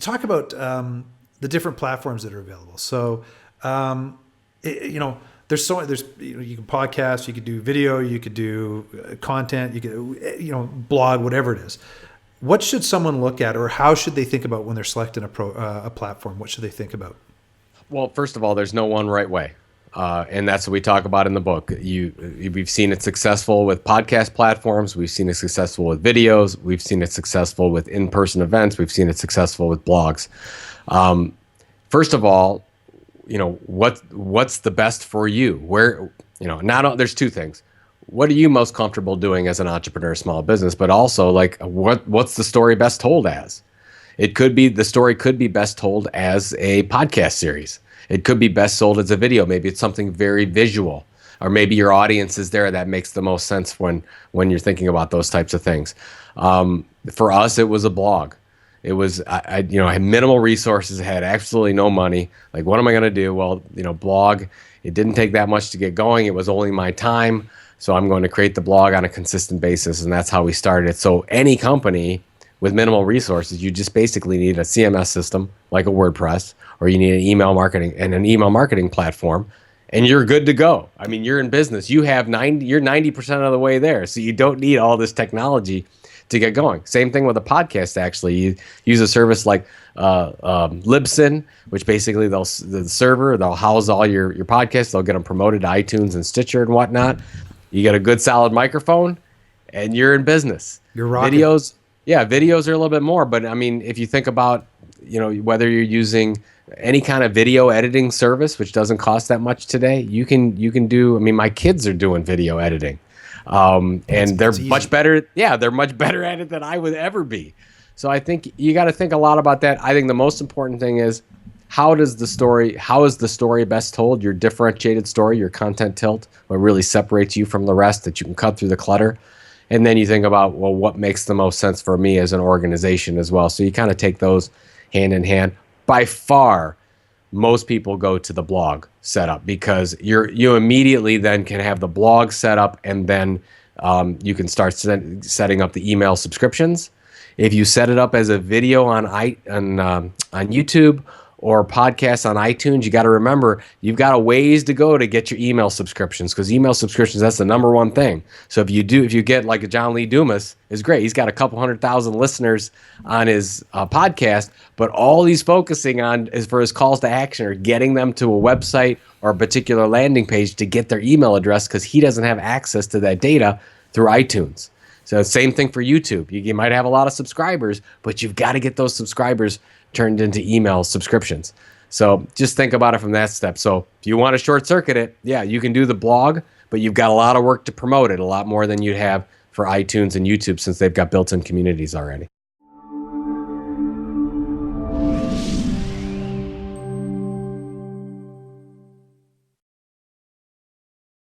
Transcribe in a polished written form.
talk about the different platforms that are available. So, there's you can podcast, you could do video, you could do content, you could blog, whatever it is. What should someone look at, or how should they think about when they're selecting a platform? What should they think about? Well, first of all, there's no one right way. And that's what we talk about in the book. We've seen it successful with podcast platforms. We've seen it successful with videos. We've seen it successful with in-person events. We've seen it successful with blogs. First of all, what's the best for you? There's two things. What are you most comfortable doing as an entrepreneur, small business? But also, like, what's the story best told as? The story could be best told as a podcast series. It could be best sold as a video. Maybe it's something very visual, or maybe your audience is there. That makes the most sense when you're thinking about those types of things. For us, it was a blog. It was, I had minimal resources, had absolutely no money. Like, what am I going to do? Well, blog, it didn't take that much to get going. It was only my time. So I'm going to create the blog on a consistent basis. And that's how we started it. So any company with minimal resources, you just basically need a CMS system like a WordPress, or you need an email marketing platform, and you're good to go. I mean, you're in business. You're 90% of the way there. So you don't need all this technology to get going. Same thing with a podcast, actually. You use a service like Libsyn, which basically the server, they'll house all your podcasts. They'll get them promoted to iTunes and Stitcher and whatnot. You get a good solid microphone, and you're in business. You're rocking. Videos are a little bit more. But I mean, if you think about, whether you're using any kind of video editing service, which doesn't cost that much today, you can do. I mean, my kids are doing video editing. And they're much better. Yeah, they're much better at it than I would ever be. So I think you got to think a lot about that. I think the most important thing is how is the story best told? Your differentiated story, your content tilt, what really separates you from the rest, that you can cut through the clutter. And then you think about, well, what makes the most sense for me as an organization as well. So you kind of take those hand in hand. By far, most people go to the blog setup, because you immediately then can have the blog set up, and then you can start setting up the email subscriptions. If you set it up as a video on YouTube or podcast on iTunes, you got to remember you've got a ways to go to get your email subscriptions, because email subscriptions, that's the number one thing. So if you get like a John Lee Dumas, is great. He's got a couple 100,000 listeners on his podcast, but all he's focusing on is for his calls to action, or getting them to a website or a particular landing page to get their email address, because he doesn't have access to that data through iTunes. So same thing for YouTube. You might have a lot of subscribers, but you've got to get those subscribers turned into email subscriptions. So just think about it from that step. So if you want to short circuit it, yeah, you can do the blog, but you've got a lot of work to promote it, a lot more than you'd have for iTunes and YouTube, since they've got built-in communities already.